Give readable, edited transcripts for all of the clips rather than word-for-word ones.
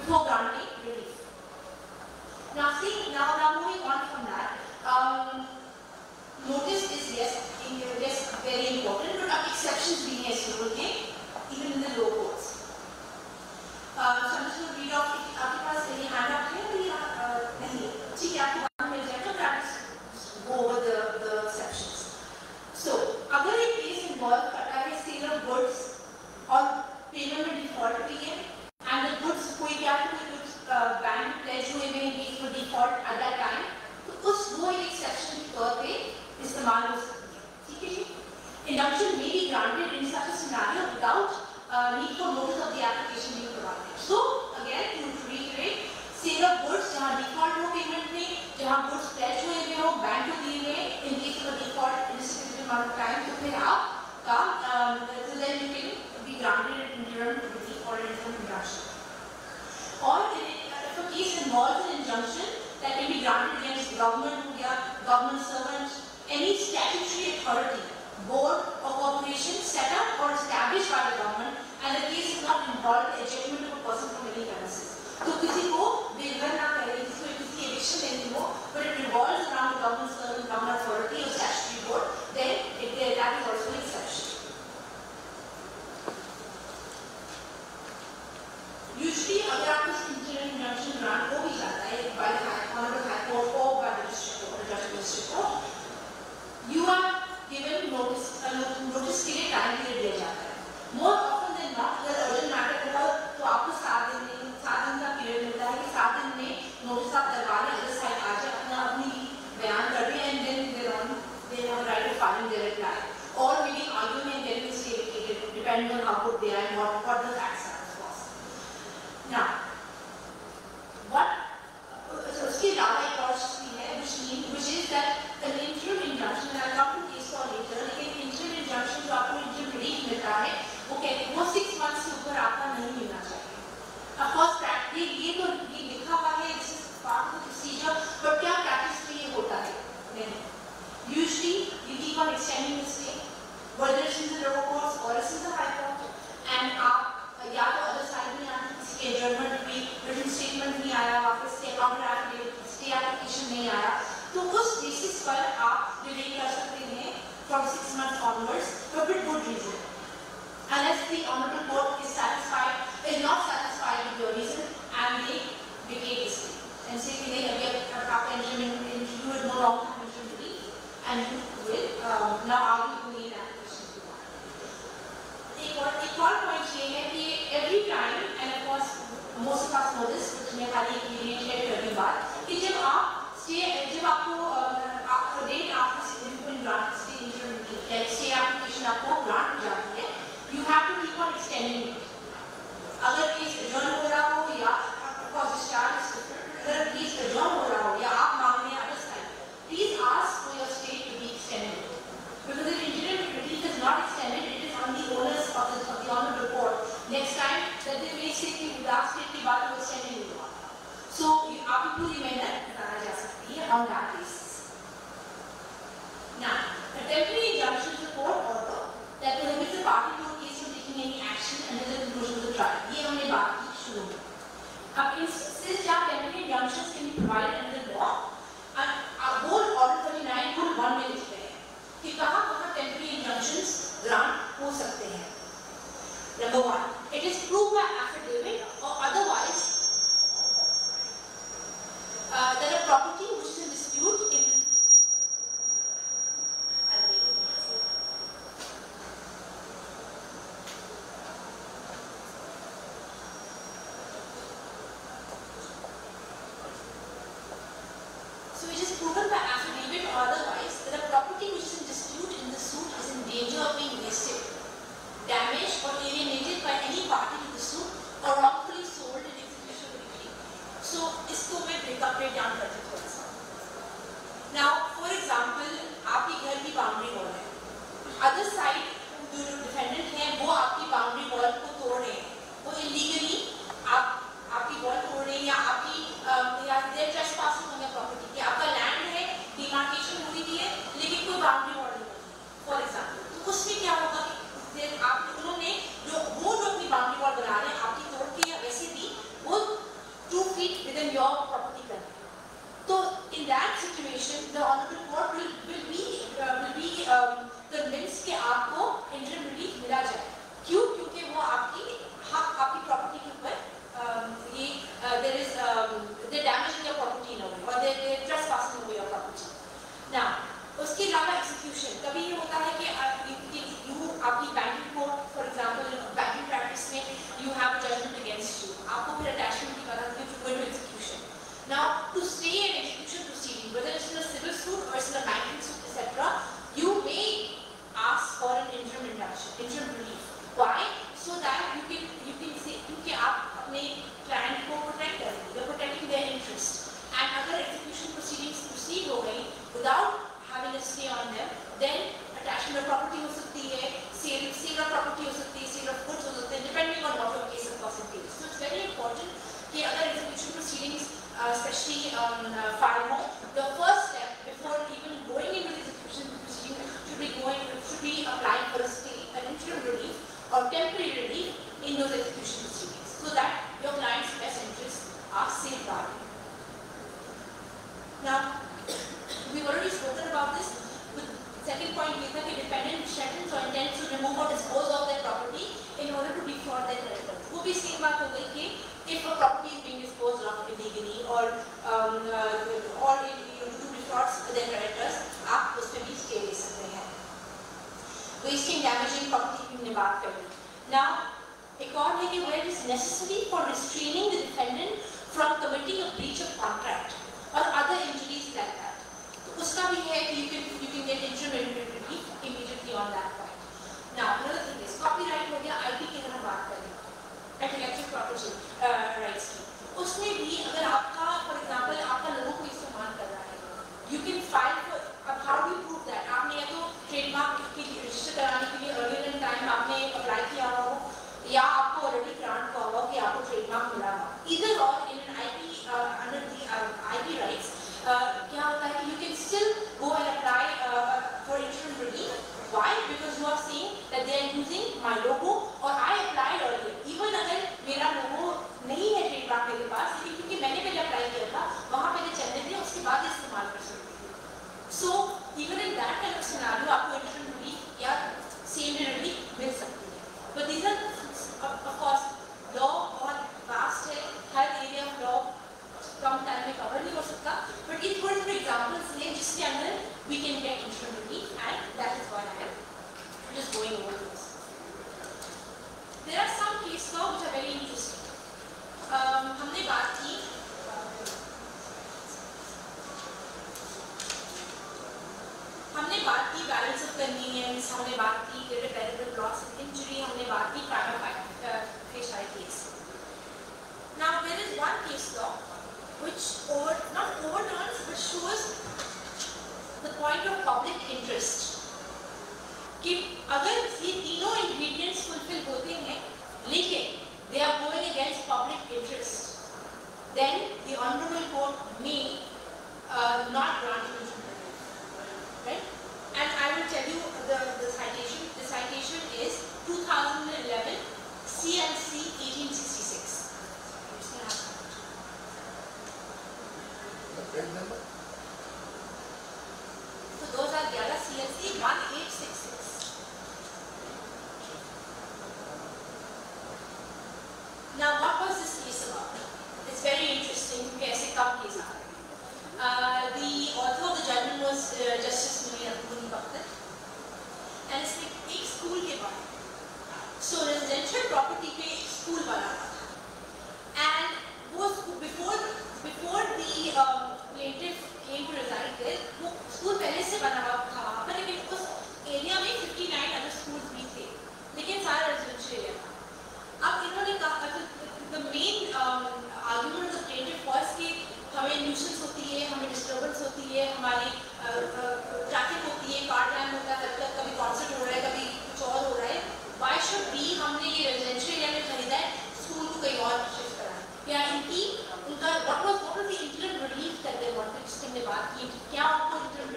before granting relief. Now moving on from that, notice is yes, very important, but exceptions भी हैं इस rule के, even in the low courts. So I'm just going to read off. if आपके पास any hand up है या नहीं? ठीक है, आपको बात मिल जाएगा, but I'll just go over the exceptions. So अगर एक case involve करता है sale of goods और payment में default भी है, and the goods कोई क्या कुछ बैंक pledge हुए में ही for default at that time, तो उस वो एक exception के तौर पे इस्तेमाल हो सकती है, ठीक है जी? Injunction may be granted in such a scenario without need for notice of the application being provided. So again, to reiterate, sale of goods जहाँ default हो payment में, जहाँ goods pledge हुए में हो, बैंक को दिए हुए, in case of a default in a specific amount of time, तो फिर आपका so then you can be granted an interim relief or an interim injunction. Or if a case involves an injunction that can be granted against government हो गया, government servant, any statutory authority, board or corporation set up or established by the government, and the case is not involved the ejectment of a person from any premises. तो किसी को बेघर ना करे, किसी की eviction नहीं हो, but it revolves around the government servant, government authority or statutory board, then that is also an exception. Usually, अगर आपको interim injunction grant हो भी जाता है by the Honorable High Court or by the District Court, the Judge of the District Court, you are given notice के लिए time period दिया जाता है. More often than not, अगर urgent matter होगा तो आपको 7 दिन का period मिलता है कि 7 दिन में notice आप करवा लें, other side आ जाए, अपनी बयान कर दें, and then they have a right to file their reply, or maybe argument getting the stay vacated, depending on how good they are and what the facts are, of course. Now, so उसके अलावा एक और चीज है, which is that an interim injunction, and I'll come to case for later, लेकिन interim injunction जो आपको interim relief मिलता है, वो 6 months से ऊपर आपका नहीं मिलना चाहिए. Of course, ये तो लिखा हुआ है, this is part of the procedure, but क्या practice में ये होता है? नहीं. Usually, you keep on extending the stay, whether it's in the lower courts or it's in the high court, and आप या तो other side में आने किसी के adjournment भी written statement नहीं आया, वापस से counter affidavit, stay application नहीं आया, तो उस basis पर आप delay कर सकते हैं from 6 months onwards, but with good reason. Unless the honorable court is not satisfied with your reason, and they vacate the stay and say कि नहीं अभी आपका interim you will no longer have interim relief, and you will now argue to need application to that. एक और point ये है कि every time, and of course most of us know this, which मैं खाली reiterate करने बाद, कि जब आपको date आपको significant grant stay interim relief, like stay application आपको grant हो जाती है, you have to keep on extending it. अगर case adjourn हो रहा हो या of course discharge is different, अगर case adjourn हो रहा हो या आप मांग रहे हैं other side, please ask for your stay to be extended. Because if interim relief is not extended, it is on the onus of the honorable court next time that they may say कि last date के बाद वो extending नहीं हुआ. So आप पूरी मेहनत बताया जा सकती है on that basis. Now, a temporary injunction is a court order that prohibits the party to a case from taking any action until the conclusion of the trial. ये हमने बात की शुरू में. अब instances जहाँ temporary injunctions can be provided under the law, board order 39 rule 1 में लिखते हैं कि कहाँ temporary injunctions grant हो सकते हैं. Number 1, it is proved by affidavit or otherwise that a property which is in dispute in So it is proven by affidavit or otherwise that a property which is in dispute in the suit is in danger of being wasted, damaged or alienated by any party to the suit or wrongfully sold in execution of the decree. So इसको मैं break down करती हूँ थोड़ा सा. Now, for example, आपकी घर की boundary wall है. Other side जो defendant है वो आपकी boundary wall को तोड़ रहे हैं. वो illegally आपकी wall तोड़ रहे हैं या आपकी या their trespassing on your property. कि आपका land है the honorable court will be convinced कि आपको interim relief मिला जाए. क्यों? क्योंकि वो आपकी property के ऊपर there is they're damaging your property in a way, or they're trespassing over your property. Now, उसके अलावा execution. कभी ये होता है कि आपकी banking court, for example, banking practice में you have a judgment against you. आपको फिर attachment की बात है to go into execution. Now, to stay an execution proceeding, whether it's in a civil suit or it's in a banking suit, etc., you may ask for an interim injunction, interim relief. Why? So that you can say कि आप अपने client को protect कर रहे हैं, you're protecting their interest. And अगर execution proceedings proceed हो गई without having a stay on them, then attachment of property हो सकती है, sale of property हो सकती है, sale of goods हो सकते हैं, depending on what your case of course entails. So it's very important कि अगर execution proceedings, especially on file हो, the first step before even going into the execution proceeding should be applying for a stay, an interim relief or temporary relief in those execution proceedings, so that your client's best interests are safeguarded. Now, we've already spoken about this. The second point is that the defendant threatens or intends to remove or dispose of their property in order to defraud their creditors. वो भी same बात हो गई कि if a property is being disposed of illegally or to defraud their creditors, आप उसमें भी stay ले सकते हैं. Wasting, damaging property की हमने बात करी. Now, एक और है कि where it is necessary for restraining the defendant from committing a breach of contract or other injuries like that. तो उसका भी है कि you can get interim relief immediately on that point. Now, another thing is copyright हो गया, IP की तरह बात करें, intellectual property rights की. उसमें भी अगर आपका, for example, आपका लोगों को इस्तेमाल कर रहा है, you can file for. अब how do you prove that? आपने या तो trademark की register कराने के लिए earlier in time आपने apply किया हो, या आपको already grant हुआ हो कि आपको trademark मिला हो. Either or in an IP under the IP rights, क्या होता है कि you can still go and apply for interim relief. Why? Because you are saying that they are using my logo or I applied earlier. Even अगर मेरा logo नहीं है trademark मेरे पास, लेकिन क्योंकि मैंने पहले apply किया था, वहाँ पहले चलने थे, उसके बाद इस्तेमाल कर सकते हैं. So even in that kind of scenario, आपको interim relief या same day relief मिल सकती है. But these are, of course, law बहुत vast है, हर area of law come time में cover नहीं हो सकता. But ये थोड़े थोड़े examples हैं जिसके अंदर we can get interim relief, and that is why I am just going over this. There are some case law which are very interesting. हमने बात की balance of convenience, हमने बात की irreparable loss of injury, हमने बात की prima facie case. Now there is one case law which not overturns but shows the point of public interest. कि अगर ये तीनों ingredients fulfill होते हैं, लेकिन they are going against public interest, then the honorable court may not grant you interim relief, right? And I will tell you the citation. The citation is 2011 CLC 1866. So those are the other CLC 1866. Now, what was this case about? It's very interesting. कैसे कब case आ रहा है? The author of the judgment was Justice Muni Bakhtar, and इसने एक school के बारे में, so residential property पे एक स्कूल बना था, and वो before the plaintiff came to reside there, वो स्कूल पहले से बना हुआ था वहाँ पर, लेकिन उस एरिया में 59 other schools भी थे, लेकिन सारा residential एरिया था. अब इन्होंने कहा, the main argument of the plaintiff was कि हमें nuisance होती है, हमें disturbance होती है, हमारी traffic होती है, car jam होता है, कभी concert हो रहा है, कभी कुछ और हो रहा है. Why should we हमने ये residential area में खरीदा है, school को कहीं और shift कराएं? क्या इनकी उनका what was the interim relief that they wanted? जिसने बात की, क्या उनको interim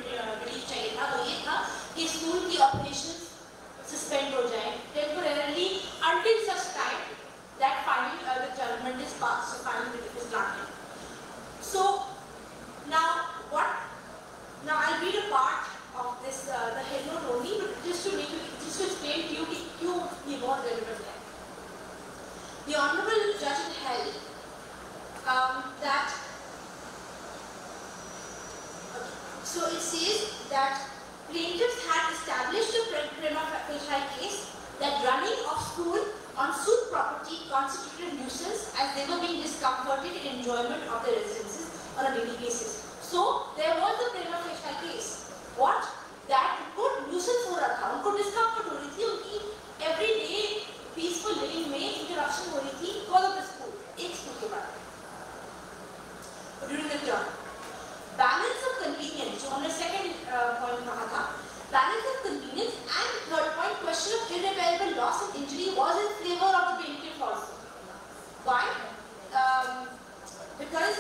relief चाहिए था? वो ये था कि school की operations suspend हो जाए temporarily until such time that final the judgment is passed, so final relief is granted. So now what Now I'll read a part of this, the head note only, but just to explain to you क्यों ये बहुत relevant है. The Honorable Judge held that. So it says that plaintiffs had established a prima facie case that running of school on suit property constituted nuisance as they were being discomforted in enjoyment of their residences on a daily basis. So there was a prima facie case. What? That उनको nuisance हो रहा था, उनको discomfort हो रही थी, उनकी everyday peaceful living में interruption हो रही थी because of the school. एक school के बाद. During the term. Balance of convenience, जो हमने second point कहा था, balance of convenience and third point, question of irreparable loss and injury was in favor of the plaintiff also. Why? Because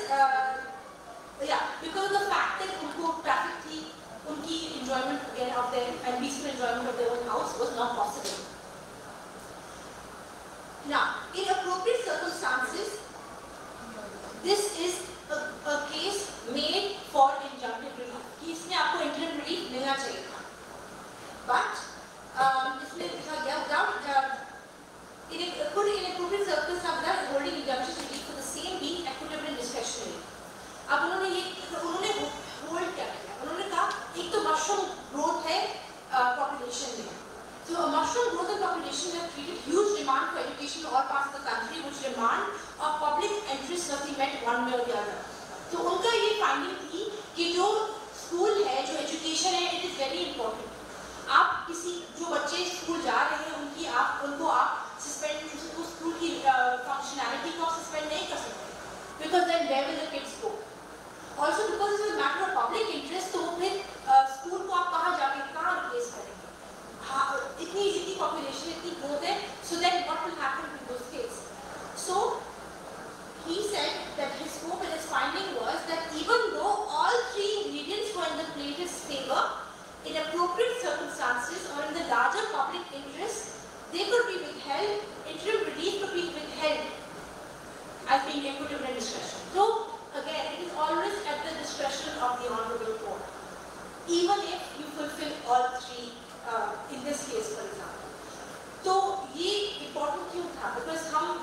of the fact that उनको traffic थी, उनकी enjoyment again of their and peaceful enjoyment of their own house was not possible. Now, in appropriate circumstances, this is a case made for injunctive relief. कि इसमें आपको interim relief मिलना चाहिए था. But इसमें लिखा गया without could in appropriate circumstances without holding injunction relief for the same be equitable and discretionary. अब उन्होंने hold क्या किया? उन्होंने कहा एक तो mushroom growth है population में. So a mushroom growth and population have created huge demand for education in all parts of the country, which demand of public interest must be met one way or the other. तो उनका ये finding थी कि जो school है, जो education है, it is very important. आप किसी जो बच्चे स्कूल जा रहे हैं उनको आप suspend उस स्कूल की functionality को suspend नहीं कर सकते. Because then where will the kids go? Also because it's a matter of public interest, तो फिर स्कूल को आप कहाँ replace करेंगे? इतनी population, इतनी growth है, so then what will happen to those kids? So he said that his scope and his finding was that even though all three ingredients were in the plaintiff's favor, in appropriate circumstances or in the larger public interest, they could be withheld, interim relief could be withheld as being equitable and discretion. So again, it is always at the discretion of the Honorable Court, even if you fulfill all three in this case, for example. तो ये important क्यों था? Because हम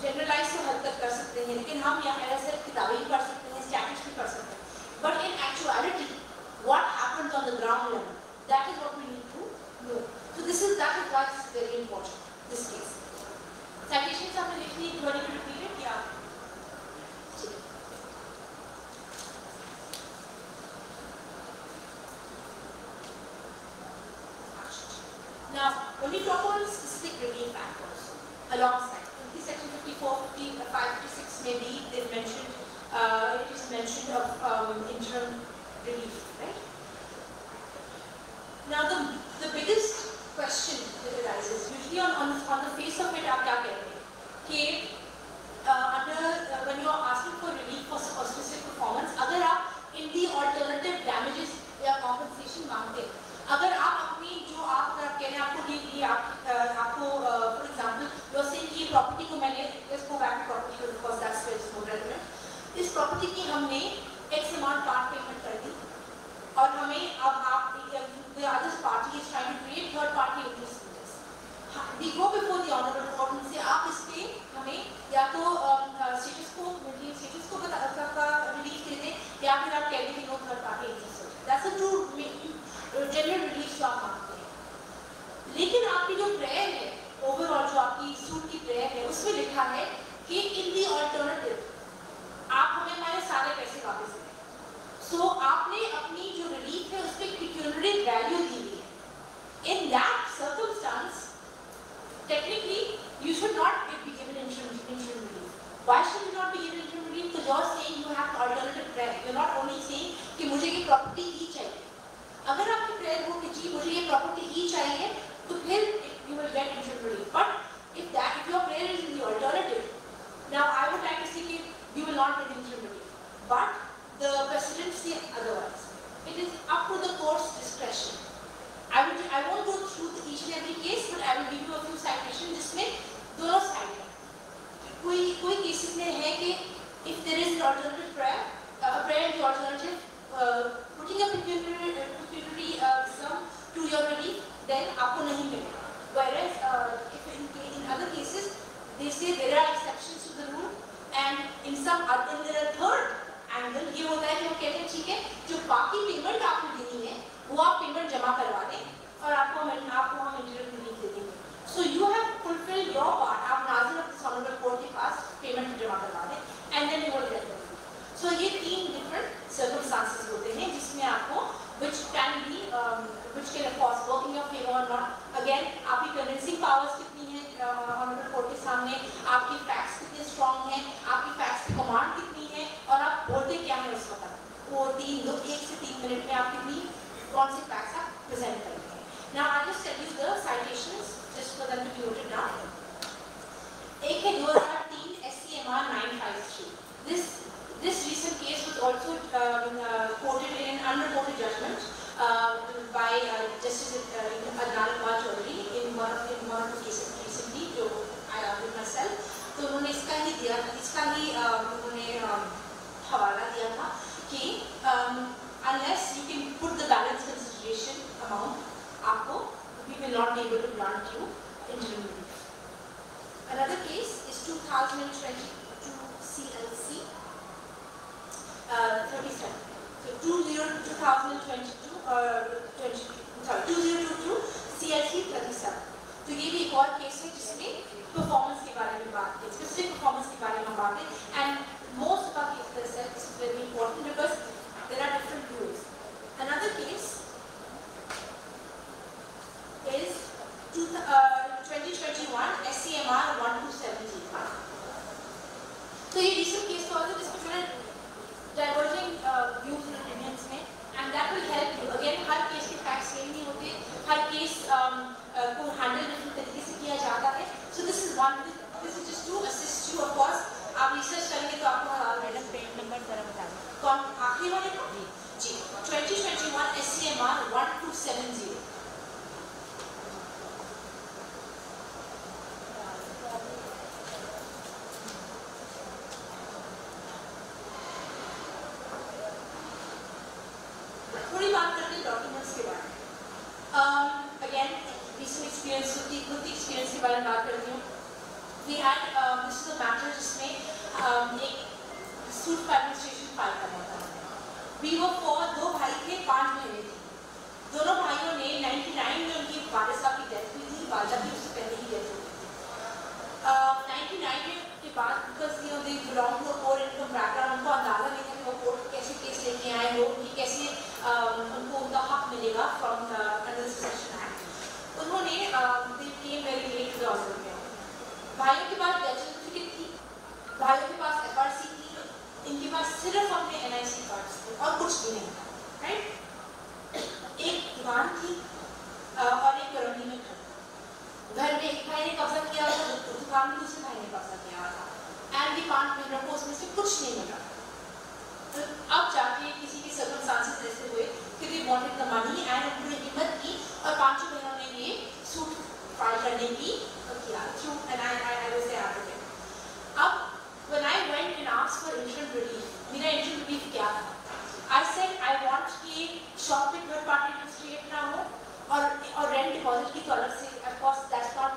generalize तो हद तक कर सकते हैं, लेकिन हम यहाँ ऐसे किताबें भी पढ़ सकते हैं, statistics भी पढ़ सकते हैं. But in actuality, what happens on the ground level? That is what we need to know. So that is why this is very important. This case. Citations आपने लिखनी, you want to repeat it? Yeah. Now, when we talk about specific relief factors, alongside, in section 54, 55, 56 maybe, they've mentioned, it is mentioned of interim relief, right? Now, the biggest question that arises, usually on the face of it, आप क्या कहते हैं? कि when you are asking for relief for a specific performance, अगर आप in the alternative damages या compensation मांगते हैं, अगर आप अपनी जो आप कह रहे हैं आपको ये आपको for example you're saying कि ये property को मैंने let's go back to property because that's where it's more relevant. इस property की हमने X amount part payment कर दी और हमें अब आप the other party is trying to create third party interest in this. We go before the Honorable Court and say आप इस पे हमें या तो status को relief दे दें या फिर आप कह दें कि no third party interest हो. That's a true general relief जो आप मांगते हैं. लेकिन आपकी जो prayer है overall जो आपकी सूट की prayer है उसमें लिखा है कि in the alternative आप हमें हमारे सारे पैसे वापस दें. So आपने अपनी जो relief है उसपे pecuniary value दी हुई है. In that circumstance, technically you should not be given interim relief. Why should you not be given interim relief? Because you're saying you have alternative prayer. You're not only saying कि मुझे ये property ही चाहिए. अगर आपकी prayer हो कि जी मुझे ये property ही चाहिए, तो फिर you will get interim relief. But if your prayer is in the alternative, now I would like to say that you will not get interim relief. But the precedents say otherwise. It is up to the court's discretion. I won't go through each and every case, but I will give you a few citations जिसमें दोनों side हैं. कोई cases में है कि if there is an alternative prayer, a prayer in the alternative putting a pecuniary sum to your relief, then आपको नहीं मिलेगा. Whereas if in other cases they say there are exceptions to the rule, and in some other there are third angle ये होता है कि हम कहते हैं ठीक है जो बाकी पेमेंट आपको देनी है वो आप पेमेंट जमा करवा दें और आपको हम इंटरव्यू रिलीफ दे देंगे. So you have fulfilled your part. आप Nazir of this honourable court के पास पेमेंट जमा करवा दें and then you will get the relief. So ये 3 different circumstances होते हैं जिसमें आपको which can of course work in your favor or not. Again आपकी convincing powers कितनी है ऑनरेबल कोर्ट के सामने, आपकी फैक्ट्स कितने स्ट्रॉन्ग हैं, आपकी फैक्ट्स की कमांड कितनी है और आप बोलते क्या है उस वक्त. वो 1 से 3 मिनट में आप कितनी कौन से फैक्ट्स आप प्रेजेंट करते हैं. Now I just tell you the citations just for them to be noted down. एक है 2003 SCMR 953. This recent case was also quoted in an unreported judgment by Justice Adnan Kumar Chaudhary in one of the cases recently जो I argued myself. तो उन्होंने इसका ही उन्होंने हवाला दिया था कि unless you can put the balance consideration amount आपको we will not be able to grant you interim relief. Another case is 2022 CLC 37. So 2022 CLC 37. तो ये भी एक और केस है जिसमें परफॉर्मेंस के बारे में बात की, स्पेसिफिक परफॉर्मेंस के बारे में बात है. And most of the cases this is very important because there are different rules. Another case is 2021 SCMR 1270. तो ये recent case था जिसमें थोड़े diverging views and opinions में, and that will help you. Again her case के facts same नहीं होते, हर case को handle different तरीके से किया जाता है. So this is just to assist you. Of course आप research करेंगे तो आपको मैडम पेज नंबर जरा बता दें. कौन आखिरी वाले को? जी 2021 SCMR 1270. थोड़ी बात करते हैं डॉक्यूमेंट्स के बारे में. अगेन रिसेंट एक्सपीरियंस खुद एक्सपीरियंस के बारे में बात करती हूँ. We had this is a matter जिसमें एक सूट फॉर एडमिनिस्ट्रेशन फाइल करना था. वी वो 2 भाई थे, 5 बहनें थी. दोनों भाइयों ने 99 में उनकी वालिद साहब की डेथ हुई थी, वालिदा की उससे पहले ही डेथ हुई थी. 99 के बाद because you know they belong to a poor income background, उनको अंदाजा नहीं था कि वो कोर्ट कैसे केस लेके आए हो, कि कैसे उनको उनका हक मिलेगा फ्रॉम अंडर सक्सेशन एक्ट. उन्होंने they came very late to the order. भाइयों के पास डेथ सर्टिफिकेट थी, भाइयों के पास FRC थी, इनके पास सिर्फ अपने NIC कार्ड्स थे और कुछ भी नहीं था. राइट. एक दुकान थी और एक करौली में घर में एक भाई ने कब्जा किया था, दुकान में दूसरे भाई ने कब्जा किया था. एंड दी 5 महीनों को उसमें से कुछ नहीं मिला. तो अब जाके किसी के सर्कमस्टांसेस ऐसे हुए कि they wanted the money and उन्होंने हिम्मत की और 5 महीनों ने ये सूट फाइल करने की किया through and I was there at it. अब when I went and asked for interim relief, मेरा इंटरिम रिलीफ क्या था? आई सेड आई वांट कि शॉप पे थर्ड पार्टी एडमिनिस्ट्रेट ना हो और रेंट डिपॉजिट की तो अलग से, of course that's not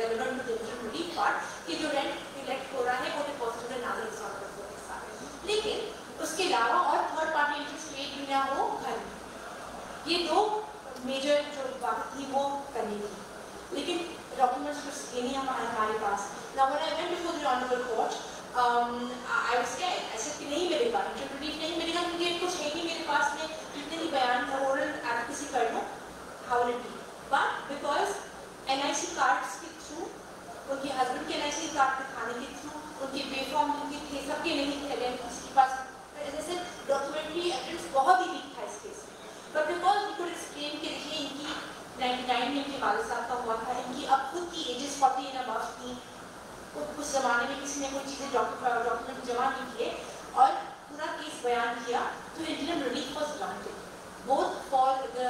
relevant to the interim relief part, कि जो रेंट कलेक्ट हो रहा है वो डिपॉजिट में नाज़िर रिजॉल्व कर सकता है. लेकिन उसके अलावा और थर्ड पार्टी इंटरेस्ट रेट भी ना हो घर में. ये 2 मेजर जो बात थी वो करनी थी. लेकिन डॉक्यूमेंट्स कुछ ये नहीं हमारे पास. Now when I went before the honorable court, I was scared. I said कि नहीं मिलेगा, इंटरिम रिलीफ नहीं मिलेगा क्योंकि कुछ है नहीं मेरे पास में, जितने भी बयान ओरल एडवोकेसी कर लूँ, how will it be? But because NIC cards के थ्रू, उनके हस्बैंड के NIC कार्ड दिखाने के थ्रू, उनके बेफॉर्म उनके थे, सबके नहीं थे, अगेन किसी के पास जैसे डॉक्यूमेंट्री एविडेंस बहुत ही वीक था इस केस में. But because we could explain कि देखिए इनकी 99 में इनके वालिद साहब का हुआ था, इनकी अब खुद की एजेस 40 एंड अबव थी, उस ज़माने में किसी ने कोई चीज़ें डॉक्यूमेंट जमा नहीं किए और पूरा केस बयान किया, तो interim relief was granted both for the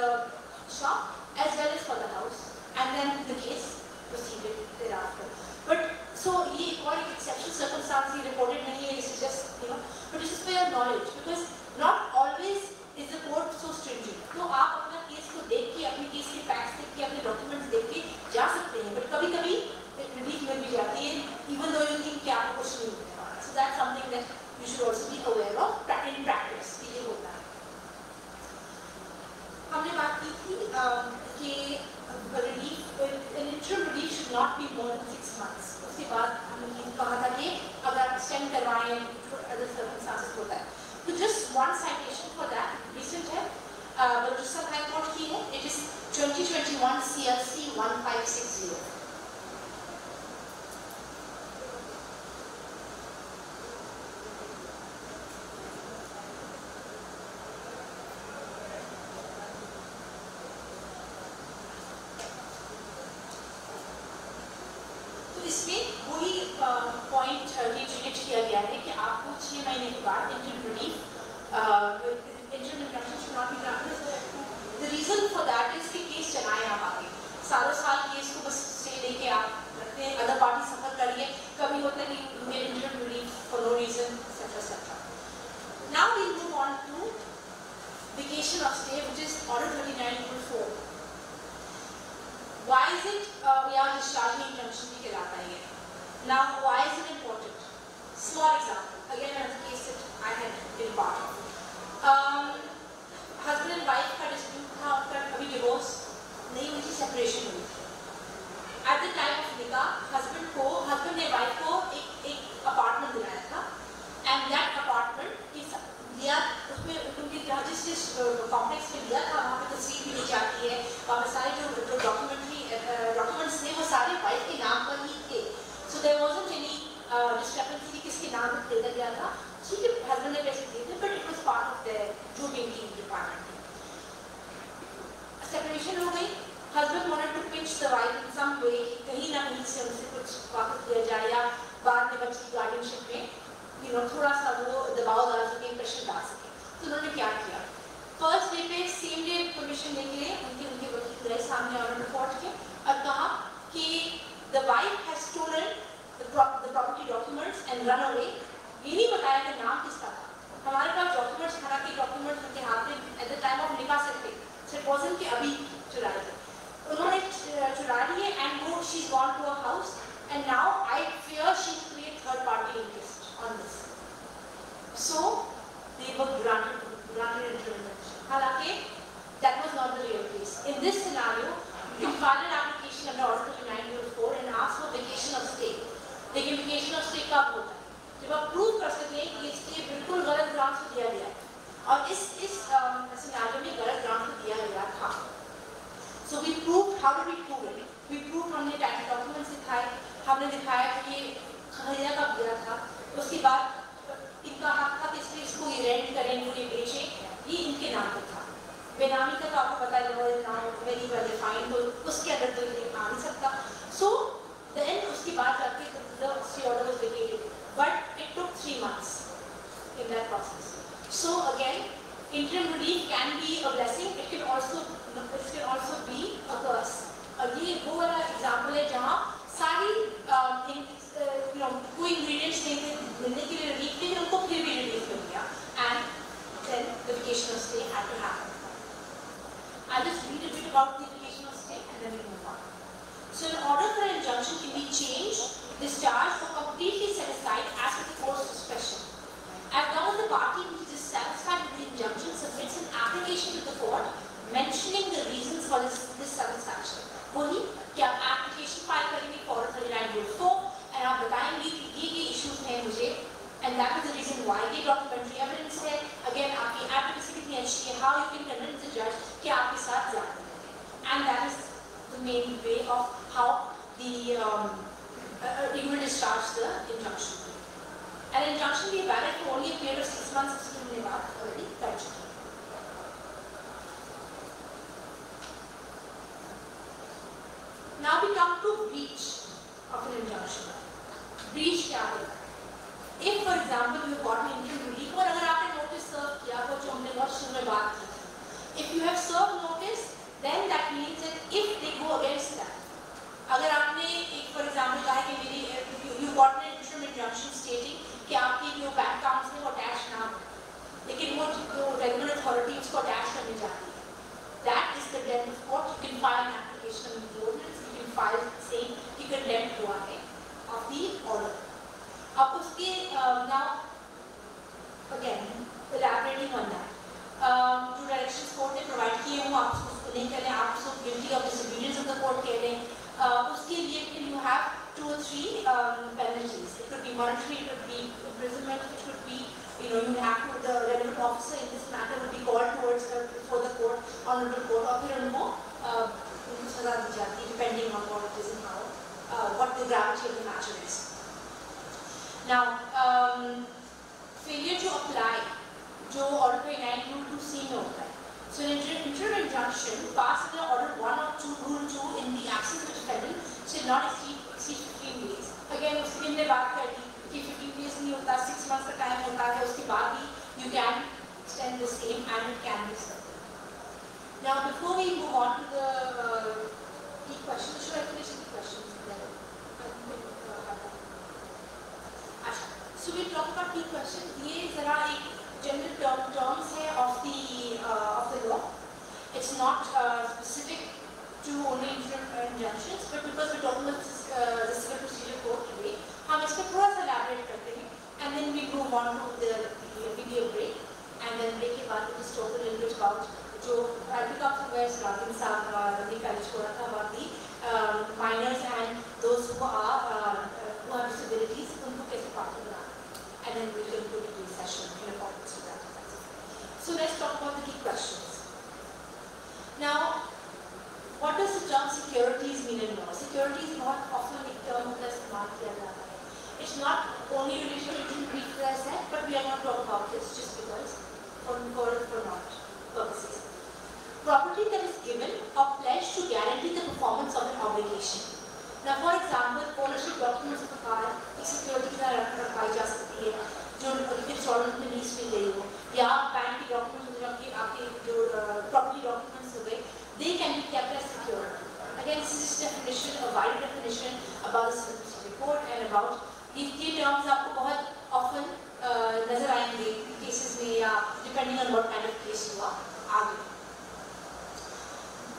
shop as well as for the house and then the case proceeded thereafter. But so ये एक और exceptional circumstance रिपोर्टेड नहीं है, this is just but this is for your knowledge because not always So that's something that you should also be aware of in practice. ये होता है. हमने बात की थी कि an interim relief should not be more than 6 months. उसके बाद हमने कहा था कि अगर extend करवाएं other circumstances होता है. So just one citation for that recent है बलूचिस्तान हाई कोर्ट की है. It is 2021 CLC 1560. इसमें वही पॉइंट रिलेट किया गया है कि आपको 6 महीने के बाद interim relief interim injunction should not be granted. The reason for that is कि केस चलाएं आप आगे सालों साल केस को बस स्टे लेके आप रखते हैं. अदर पार्टी सफर करिए. कभी होता है कि interim relief for no reason etc etc. Now we move on to vacation of stay, which is Order 39/4. Why is it we are discharging injunction भी कहलाता है ये. Now why is it important? Small example. Again another case that I had been part of. Husband and wife का dispute था. उनका अभी divorce नहीं हुई थी, separation हुई थी. At the time of nikah, husband ने wife को एक apartment दिलाया था. And that apartment दिया उसमें उनके जहाँ जिस कॉम्प्लेक्स में दिया था वहाँ पे तस्वीर भी ली जाती है. वहाँ पे सारे जो डॉक्यूमेंट्स थे वो सारे वाइफ के नाम पर ही थे. So there wasn't any discrepancy किसके नाम पर दे दिया था. ठीक है हस्बैंड ने पैसे दिए थे but it was part of their जो मेंटेन डिपार्टमेंट. सेपरेशन हो गई. Husband wanted to pinch the wife in some way कहीं ना कहीं से उनसे कुछ वापस दिया जाए या बाद में बच्ची की गार्डियनशिप में थोड़ा सा वो दबाव डाल सके, प्रेशर डाल सके. तो उन्होंने क्या किया? फर्स्ट डे पे सेम डे परमिशन लेके उनके वकील गए सामने ऑर्डर कोर्ट के और कहा कि the wife has stolen the property documents and run away. ये नहीं बताया कि नाम किसका था. हमारे पास डॉक्यूमेंट्स हालांकि डॉक्यूमेंट्स उनके हाथ में एट द टाइम ऑफ निकाह से थे. इट वाजंट कि अभी चुराए थे. उन्होंने चुरा लिए एंड वो she is gone to a house and now I fear she create third party interest on this. So they were granted interim. हालांकि that was not the real case. In this scenario, you can file an application under Order 39/4 and ask for vacation of stay. लेकिन vacation of stay कब होता है? जब आप prove कर सकते हैं कि इसके बिल्कुल गलत ग्राउंड से दिया गया है और इस सिनेरियो में गलत ग्राउंड से दिया गया था. So we proved. How did we prove it? We proved हमने टाइटल डॉक्यूमेंट्स दिखाए. हमने दिखाया कि ये खरीदा कब गया था. उसके बाद इनका हक था कि इसलिए इसको ये रेंट करें, ये बेचें. ये इनके नाम पर था. बेनामी का तो आपको पता है नाम वेरी वेल डिफाइंड, तो उसके अंदर तो ये आ नहीं सकता. सो देन उसके बाद जाके the order was vacated but it took 3 months in that process. So again interim relief can be a blessing. It can also be a curse. और ये वो वाला एग्जांपल है जहाँ सारी कोई इंग्रेडिएंट्स नहीं मिलने के लिए रिलीफ थे, उनको फिर भी रिलीफ मिल गया and then the vacation of stay had to happen. I'll just read a bit about the vacation of stay and then we move on. So an order for an injunction can be changed, discharged or completely set aside as per the court's discretion. As long as the party which is dissatisfied with the injunction submits an application to the court mentioning the reasons for this dissatisfaction. वही कि आप application file करेंगे for Order 39/4 and आप बताएंगे कि ये issues हैं मुझे and that is the reason why ये documentary evidence है. Again आपकी advocacy कितनी अच्छी है, how you can convince the judge कि आपके साथ ज़्यादा करें. And that is the main way of how the you will discharge the injunction. An injunction be valid for only a period of 6 months. इसको हमने बात already कर चुकी. Now we come to breach of an injunction. Breach क्या है? If for example you got an interim relief और अगर आपने notice serve किया तो जो हमने बहुत शुरू में बात की थी. If you have served notice, then that means that if they go against that, अगर आपने एक for example कहा कि मेरी you got an interim injunction stating कि आपके जो bank accounts में वो attach ना हो, लेकिन वो जो regular authority उसको attach करने जाती है. That is the then of course you can file an application in the ordinance. File saying कि condemned हुआ है of the order. अब उस उसके now again elaborating on that, जो डायरेक्शंस कोर्ट ने प्रोवाइड किए हो आप उसको नहीं करें, आप उसको guilty of disobedience of the court कह लें, उसके लिए you have 2 or 3 penalties. It could be monetary, it could be imprisonment, it could be, you have to, the relevant officer in this matter will be called towards before the court, honorable court, और फिर उनको सजा दी जाती है depending on what it is and how, what the gravity of the matter is. Now, failure to apply, जो Order 9 Rule 2C में होता है. So an interim injunction passed under Order 1 or 2, Rule 2 in the absence of the defendant should not exceed 15 days. Again, उसके भी हमने बात कर दी कि 15 days नहीं होता, 6 months का टाइम होता है, उसके बाद भी you can extend the same and it can be served. Now, before we move on to the key questions, should I finish the questions? So we talk about key questions. ये जरा एक general terms है of the law. It's not specific to only interim injunctions, but because we're talking about the civil procedure code today, हम इस पर थोड़ा सा elaborate करते हैं, and then we move on to the video break, and then break के बाद we just talk a little bit about जो I pick up from where Rajan साहब ने पहले छोड़ा था about the minors and those who have disabilities, उनको कैसे partner banana, and then we will conclude today's session in accordance with that. So let's talk about the key questions. Now, what does the term securities mean in law? Securities बहुत often एक term होता है इस्तेमाल किया जाता है. It's not only related to brief as I said, but we are not talking about this just because for not purposes. Property that is given or pledged to guarantee the performance of an obligation. Now, for example, ownership documents of a car एक security की तरह रखाई जा सकती है, जो instalment में lease की गई हो, या बैंक के डॉक्यूमेंट्स आपके जो प्रॉपर्टी डॉक्यूमेंट्स हो गए, they can be kept as secure. Again, this is just definition, a wide definition about the civil procedure code and about ये terms आपको बहुत often नजर आएंगे cases में या depending on what kind of case हुआ आगे.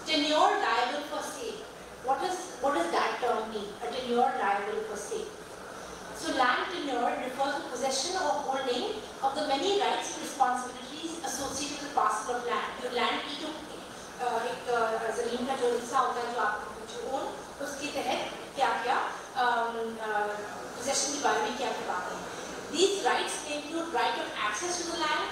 Tenure liable for sale. What does that term mean? A tenure liable for sale. So land tenure refers to possession or holding of the many rights and responsibilities associated with the parcel of land. जो land की जो एक ज़मीन का जो हिस्सा होता है जो आप जो own, उसके तहत क्या-क्या possession के बारे में क्या-क्या बातें हैं. These rights include right of access to the land,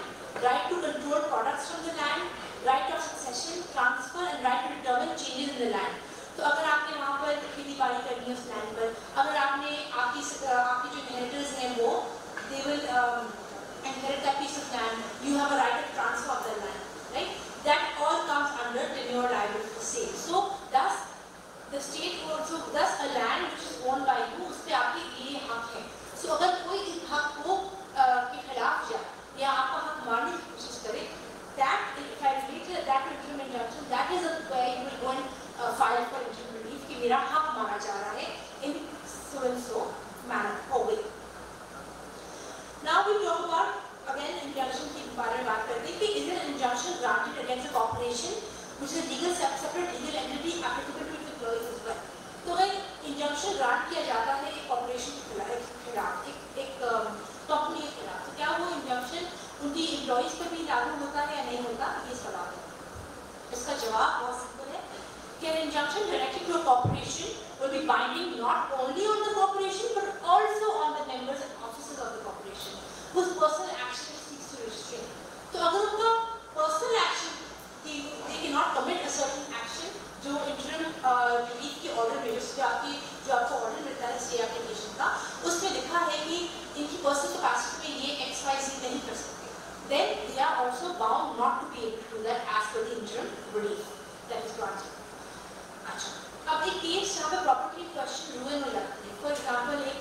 right to control products from the land, right of succession, transfer, and right to determine changes in the land. तो अगर आपने वहाँ पर खेती बाड़ी करनी है उस लैंड पर, अगर आपने आपकी जो इनहेरिटर्स हैं वो they will inherit that piece of land, you have a right of transfer of the land, right? That all comes under tenure liable for sale. So thus the state also, thus a land which is owned by you, उस पे आपके ये हक है. So अगर कोई इस हक को के खिलाफ जाए या आपका हक मारने की कोशिश करे, that if I relate that to interim injunction, that is where you will go and file for interim relief कि मेरा हक मारा जा रहा है in so and so manner or way. Now we talk about again injunction के बारे में बात करते हैं कि is an injunction granted against a corporation which is a legal separate legal entity applicable to its employees as well. तो अगर injunction grant किया जाता है एक corporation के खिलाफ एक कंपनी के खिलाफ, तो क्या वो injunction उनकी employees पर भी लागू होता है या नहीं होता, ये सवाल है. इसका जवाब बहुत सिंपल है कि an injunction directed to a corporation will be binding not only on the corporation but also on the members and officers of the corporation whose personal action it seeks to restrain. तो अगर उनका personal action they cannot commit a certain action जो interim relief के order में जो आपको order मिलता है stay application का, उसमें लिखा है कि इनकी personal capacity में ये XYZ नहीं कर सकते, then they are also bound not to be able to do that as per the interim relief that is granted. अच्छा, अब एक case जहाँ पे property question ruin हो जाती है. For example, एक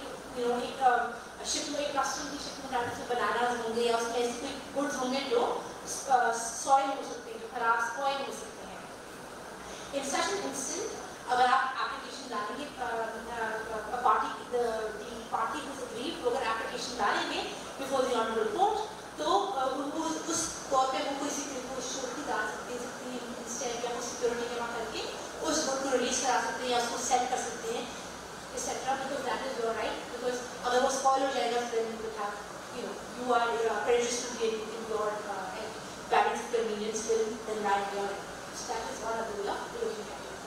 शिप में एक कस्टम की शिप में डालने से बनानास होंगे या उसमें ऐसे कोई गुड्स होंगे जो सॉइल हो सकते हैं, जो खराब स्पॉइल हो सकते हैं. In such an instant, अगर आप application डालेंगे, the party who's aggrieved अगर application डालेंगे before the honorable court, तो उस तौर पे वो किसी को श्योरिटी डाल सकते हैं इंस्टेंट या वो सिक्योरिटी जमा करके उस गुड को रिलीज करा सकते हैं या उसको सेल कर सकते हैं etc. because that is your right, because अगर वो स्पॉइल हो जाएगा then you are prejudiced to be in your parents' convenience will lie in your end. So that is one of the way of looking at it.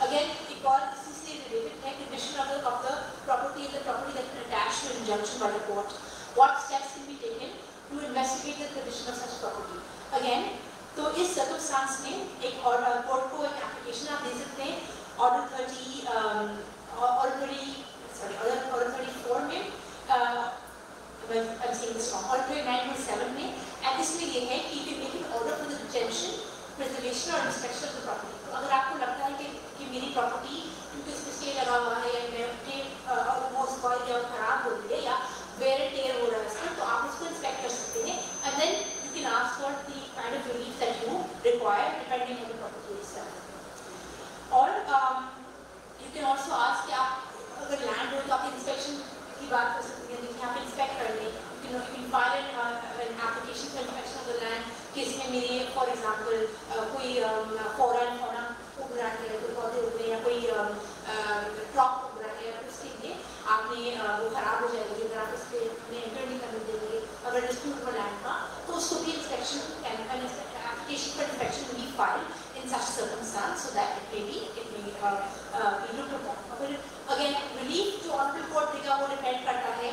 Again, एक और इसी से related है condition of the property is the property that can attach to injunction by the court. What steps can be taken to investigate the condition of such property? Again, तो इस circumstance में एक और court को एक application आप दे सकते हैं order 34 में I'm saying this wrong. Order 39.7 में and इसमें ये है कि you can make an order for the detention, preservation और inspection of the property. तो अगर आपको लगता है कि मेरी property क्योंकि इसमें stay लगा हुआ है या वो spoil या खराब हो गई है या wear and tear हो रहा है इसमें तो आप उसको inspect कर सकते हैं and then you can ask for the kind of relief that you require depending on the property itself. और you can also ask कि आप अगर land हो तो आप inspection की बात कर सकते हैं देखिए आप inspect कर लें you can file an application for inspection of the land कि इसमें मेरी for example कोई flora and fauna उग रहा है कोई पौधे उग रहे हैं या कोई crop उग रहा है या उसके लिए आपने वो खराब हो जाएगी अगर आप इसके एंटर नहीं करने देंगे अगर डिस्प्यूट हो लैंड का तो उसको भी inspection application for inspection will be filed in such circumstance so that it may be looked upon. Again, relief to honorable court देगा वो depend करता है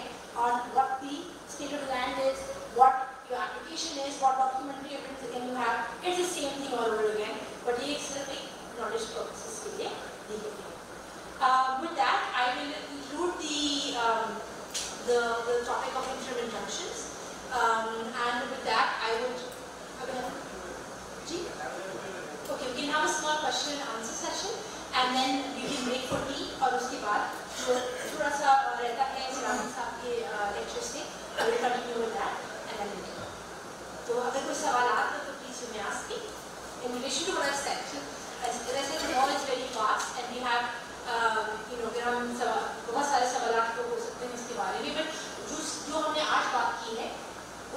on what the state of the land is, what your application is, what documentary evidence again you have. It's the same thing all over again, but ये सिर्फ एक knowledge purposes के लिए दी गई है. With that, I will include the topic of interim injunctions, and with that, I would. Okay, we can have a small question and answer session, and then we can break for tea. और उसके बाद जो थोड़ा सा रहता है सिराज साहब के लेक्चर से, I will continue with that, and then we can. तो अगर कोई सवाल आता है तो please you may ask me. In relation to what I said, as I said, the law is very vast, and we have, अगर हम बहुत सारे सवाल आपको हो सकते हैं इसके बारे में, but जो हमने आज बात की है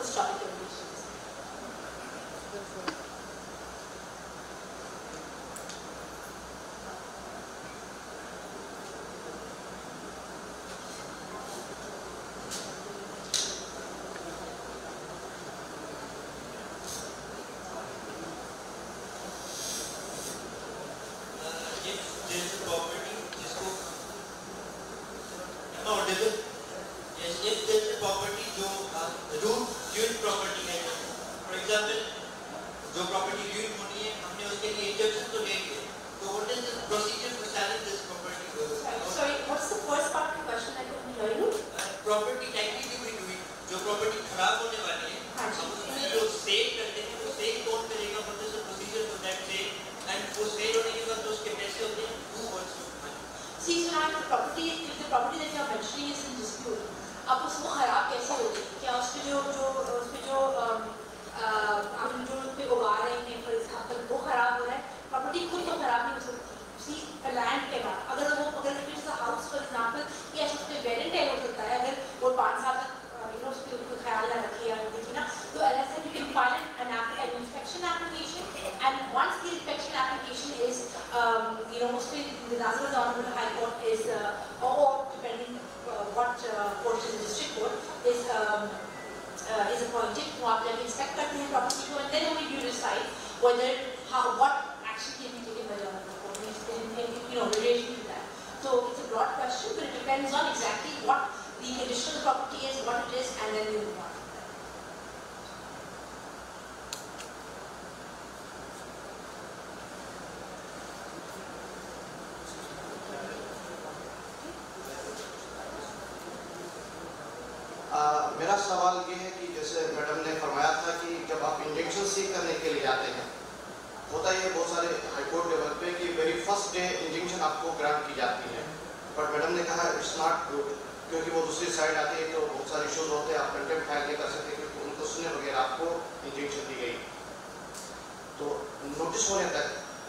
उस टॉपिक के रिलेशन से. मेरा सवाल ये है कि जैसे मैडम ने फरमाया था कि जब आप इंजेक्शन सीख करने के लिए आते हैं, होता है बहुत सारे हाईकोर्ट लेवल पे कि वेरी फर्स्ट डे इंजेक्शन आपको ग्रांट की जाती है, बट मैडम ने कहा इट्स नॉट गुड क्योंकि वो दूसरी साइड आती है तो बहुत सारे इश्यूज होते हैं, आप कंटेम्प्ट फाइल नहीं कर सकते क्योंकि उनको सुनने वगैरह आपको इंजेक्शन दी गई, तो नोटिस होने तक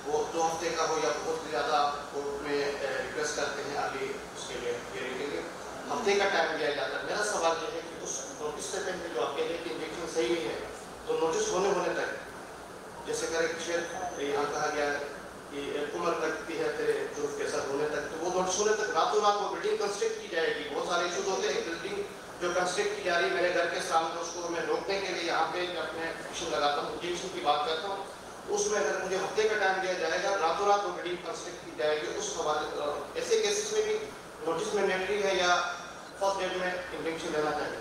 वो 2 हफ्ते का हो या बहुत ज़्यादा आप कोर्ट में रिक्वेस्ट करते हैं अभी उसके लिए हियरिंग के लिए हफ्ते का टाइम दिया जाता है. मेरा सवाल ये है कि उस नोटिस से पहले जो आप कहते हैं कि इंजेक्शन सही नहीं है तो नोटिस होने तक जैसे करेक्ट यहाँ कहा गया कि उम्र लगती है तेरे प्रूफ के साथ होने तक, तो वो नोटिस होने तक रातों रात वो बिल्डिंग कंस्ट्रक्ट की जाएगी. बहुत सारे इशूज होते हैं बिल्डिंग जो कंस्ट्रक्ट की जा रही है मेरे घर के सामने, उसको मैं रोकने के लिए यहाँ पे अपने एक्शन लगाता हूँ, इंजेक्शन की बात करता हूँ, उसमें अगर मुझे हफ्ते का टाइम दिया जाएगा, रातों रात वो बिल्डिंग कंस्ट्रक्ट की जाएगी, उस हवाले ऐसे केसेस में भी नोटिस मैंडेटरी है या फर्स्ट डेट में इंजेक्शन लेना चाहिए?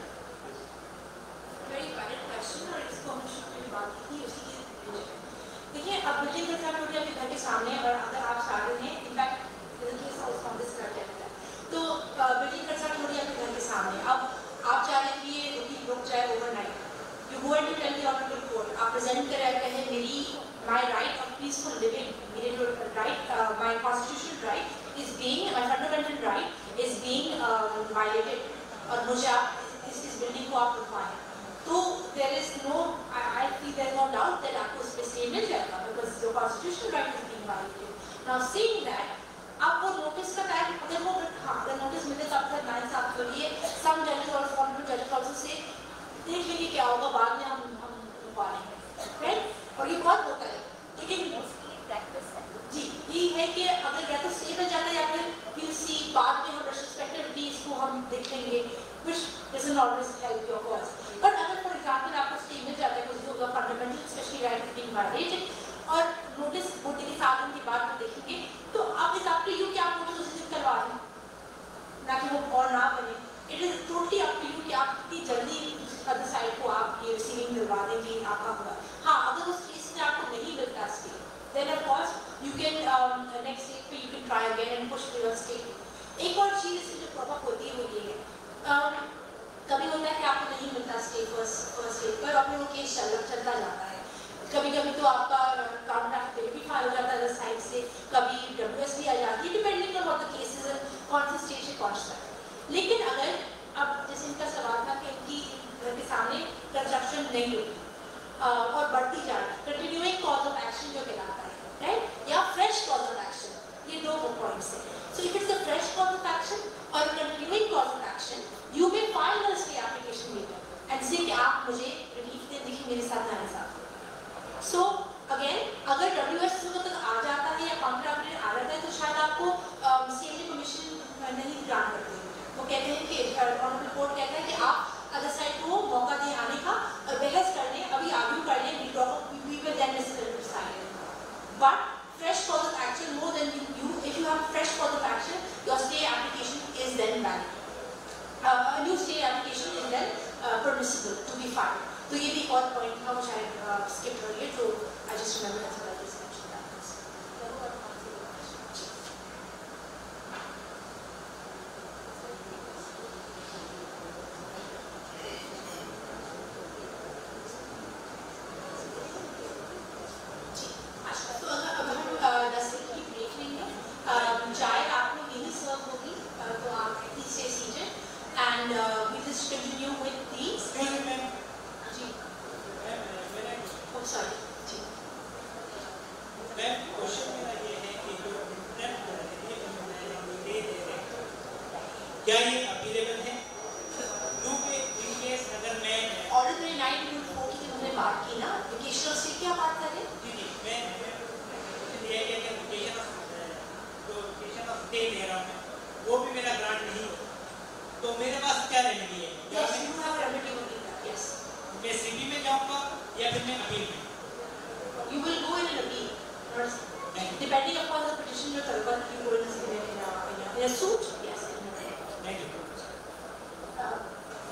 देखिए, अब बिल्डिंग का काम आपके घर के सामने और अगर आप स्टार्ट हैं, इनफैक्ट तो बिल्डिंग का काम थोड़ी आपके घर के सामने, अब आप चाह रहे हैं कि ये रुक जाए overnight, you go and tell the honourable court, आप प्रेजेंट करें मेरी my right of peaceful living, मेरे जो right, my constitutional right is being, my fundamental right is being violated, और मुझे आप इस बिल्डिंग को आप रुकवाएं, तो there is no, I feel there is no doubt that आपको उस पे स्टे मिल जाएगा, because your constitutional right is being violated. Now seeing that, आपको नोटिस का टाइम, अगर वो अगर नोटिस मिले तो आपका नाइस आप करिए, सम जजेस और फॉर्मल जजेस आल्सो से देख लीजिए क्या होगा, बाद में हम रुकवा लेंगे, राइट? और ये बहुत होता है, लेकिन जी ये है कि अगर या तो स्टे में जाता है या फिर विल सी बाद में हम रेस्पेक्टिवली इसको हम देखेंगे, which doesn't always help your cause. But अगर फॉर एग्जांपल आपको स्टे में जाता है कुछ होगा, fundamental specially right is being violated, और नोटिस होने के 7 दिन के बाद में देखेंगे, तो अब इज अप टू यू कि आप नोटिस उस दिन करवा दें, ना कि वो और ना बने। It is totally up to you कि आप कितनी जल्दी अदर साइड को आप ये रिसीविंग दिलवा देंगे आपका होगा। हाँ, अगर उस केस में आपको नहीं मिलता stay, then of course you can next stage पे you can try again and push for your stay. एक और चीज इससे जो प्रॉब्लम होती है वो ये है, कभी होता है कि आपको नहीं मिलता स्टे फर्स्ट स्टेज पर, अपने वो केस चलता जाता है, कभी कभी तो आपका काउंटर बिल भी फाइल हो जाता है अदर साइड से, कभी WS भी आ जाती है, depending on what the case is, कौन सा स्टेज पे पहुंचता है। लेकिन अगर अब जैसे इनका सवाल था कि इनकी घर के सामने कंस्ट्रक्शन नहीं होती और बढ़ती जा रही, कंटिन्यूइंग कॉज ऑफ एक्शन जो कहलाता है, राइट, या फ्रेश कॉज ऑफ एक्शन, ये दो पॉइंट्स हैं। So if it's a fresh cause of action और continuing cause of action, you may file a stay application letter and say कि आप मुझे रिलीफ दे, देखिए मेरे साथ ना ऐसा। सो अगेन, अगर WS तक आ जाता है या कॉन्ट्रैक्ट आ जाता है, तो शायद आपको सीएमडी परमिशन नहीं ग्रांट करते। वो कहते हैं कि ऑनरेबल कोर्ट कहता है कि आप अदर साइड को मौका दें आने का, बहस कर लें, अभी आर्ग्यू कर लें, we will then decide. But fresh cause of action, more than if you have fresh cause of action, your stay application is then valid. A new stay application is then permissible to be filed. तो ये भी एक और point था, वो शायद skip कर गए, तो I just remember that's what I just क्या ये अवेलेबल है? क्योंकि इन केस अगर मैं ऑर्डर 9 की हमने बात की ना, वोकेशनल स्टे की बात कर रहे हैं। जी मैं ये है कि वोकेशन ऑफ स्टे ले रहा हूँ, वो भी मेरा ग्रांट नहीं हो, तो मेरे पास क्या रेमेडी है? Yes, you have remedy only that. Yes, मैं सिटी में जाऊंगा या फिर मैं अपील में? You will go in an appeal, depending upon the petition जो कल पर you will in a suit. Thank you.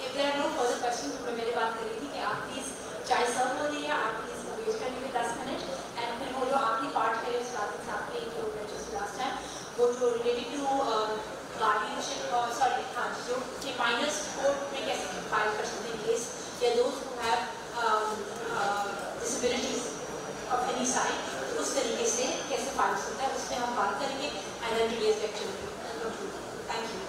If there are no further questions, तो मैं मेरे बात कर रही थी कि आप प्लीज चाय सर्व हो रही है, आप प्लीज वेट कर लीजिए 10 मिनट, एंड फिर वो जो आखिरी पार्ट है उस रात से आपने जो जस्ट लास्ट टाइम वो जो रिलेटेड टू गार्डियनशिप, सॉरी हाँ, जो कि माइनर्स कोर्ट में कैसे फाइल कर सकते हैं केस, या दोस्त who have disabilities of any side, उस तरीके से कैसे फाइल सकता है, उसमें हम बात करेंगे and then today's lecture conclude. Thank you.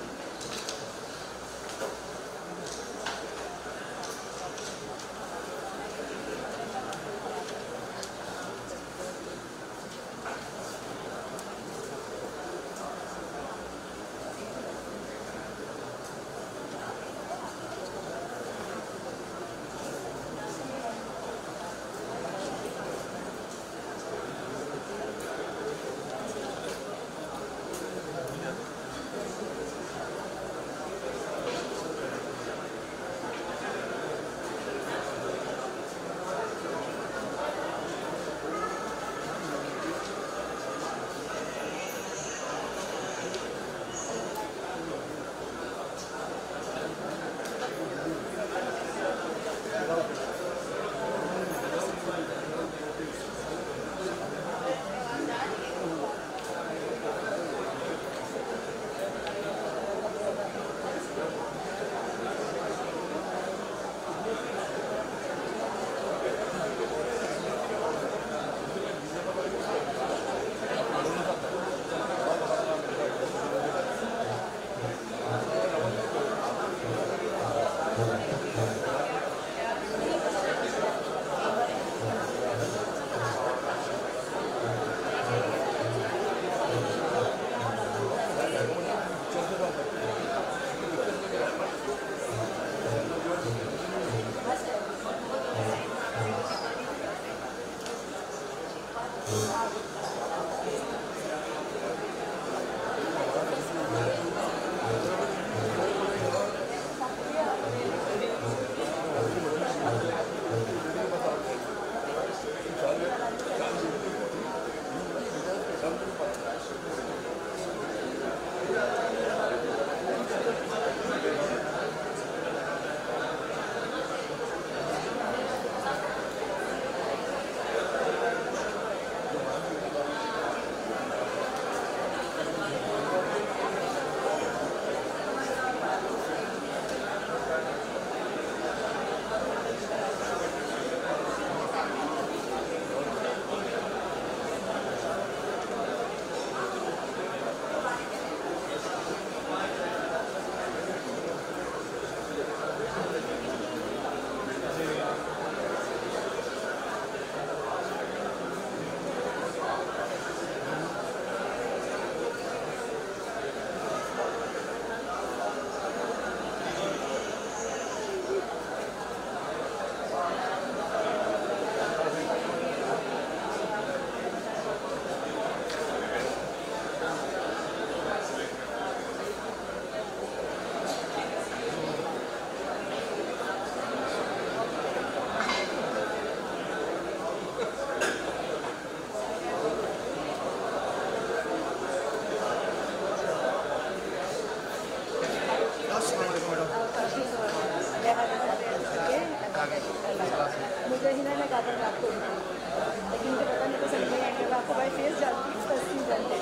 मुझे ही ना कहा था आपको, लेकिन मुझे पता नहीं, तो समझ में आया कि आपको भाई फेस जानती है, तस्वीर जानते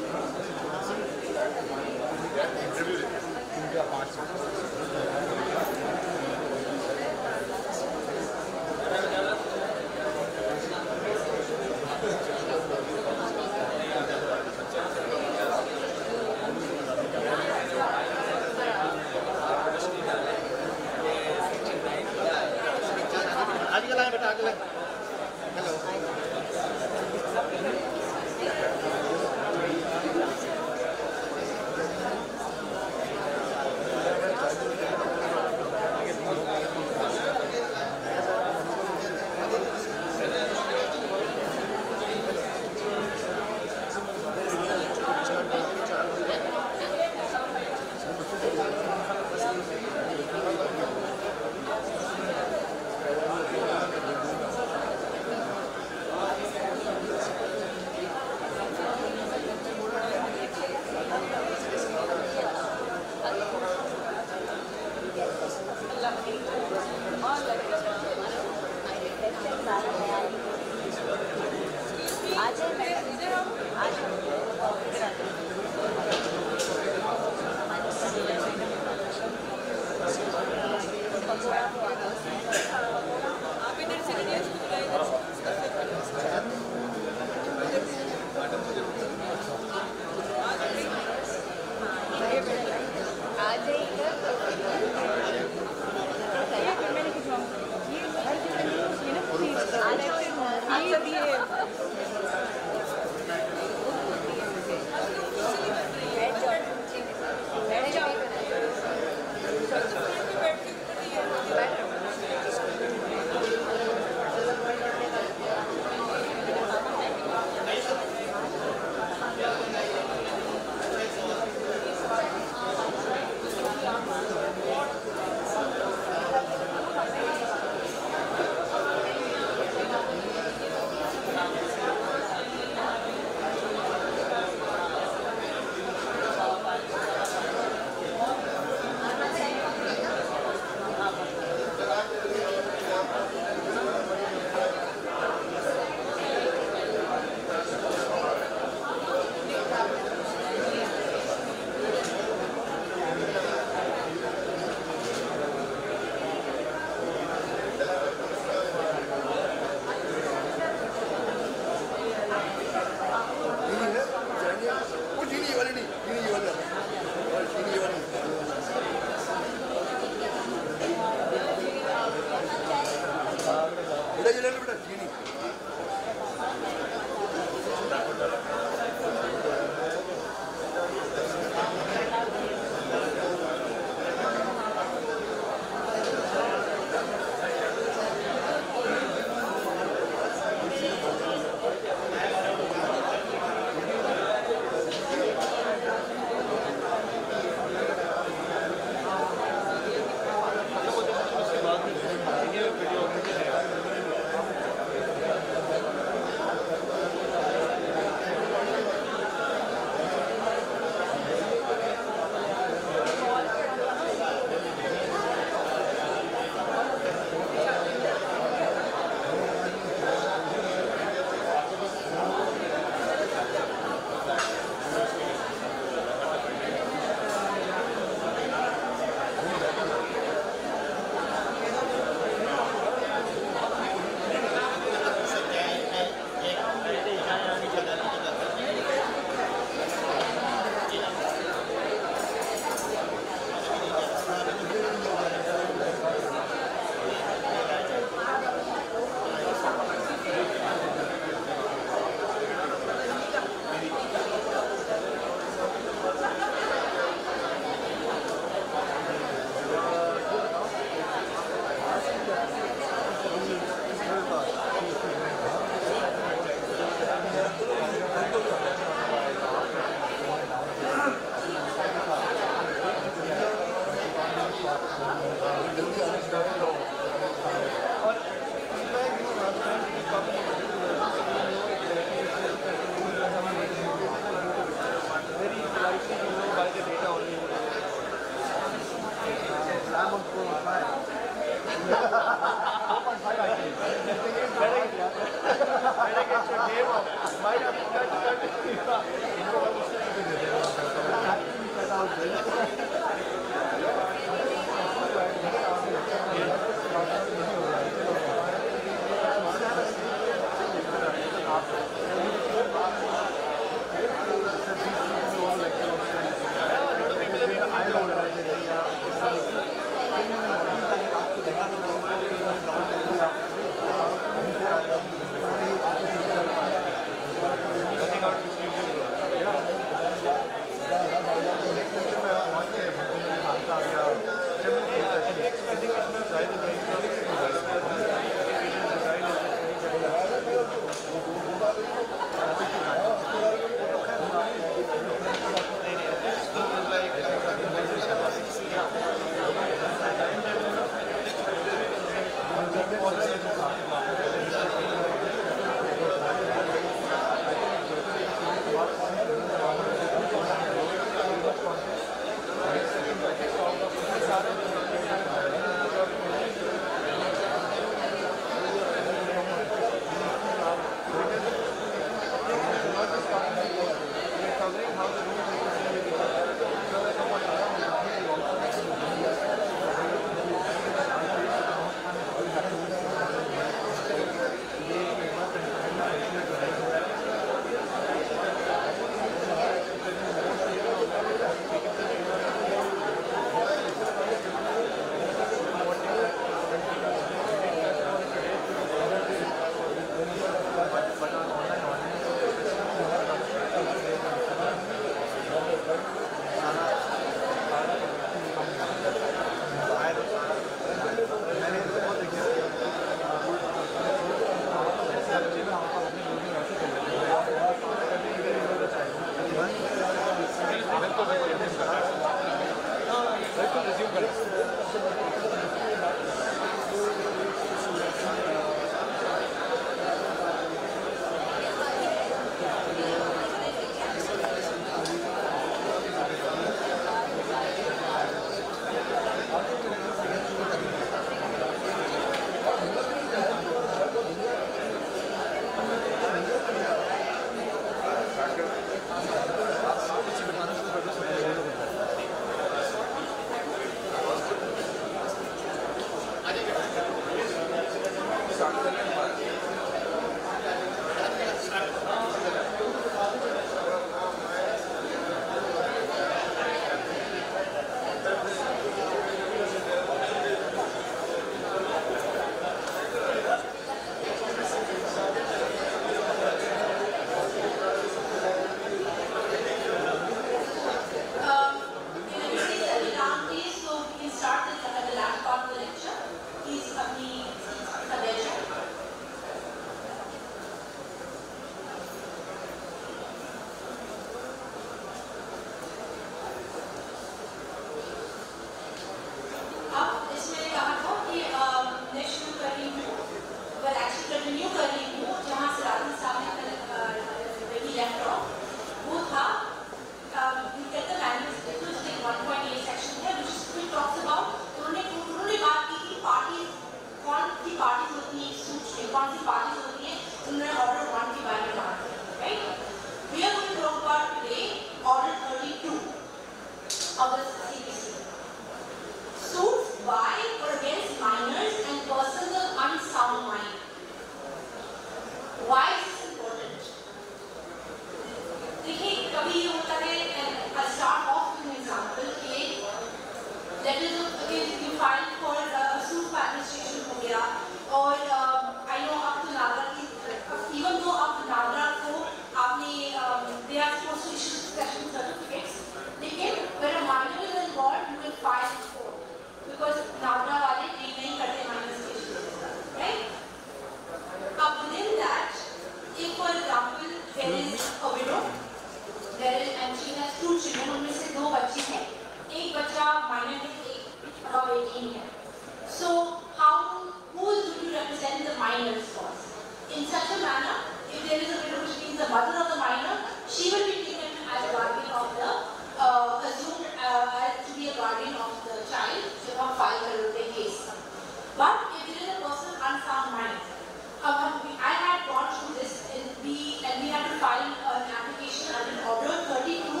I had gone through this and we had to file an application under Order 32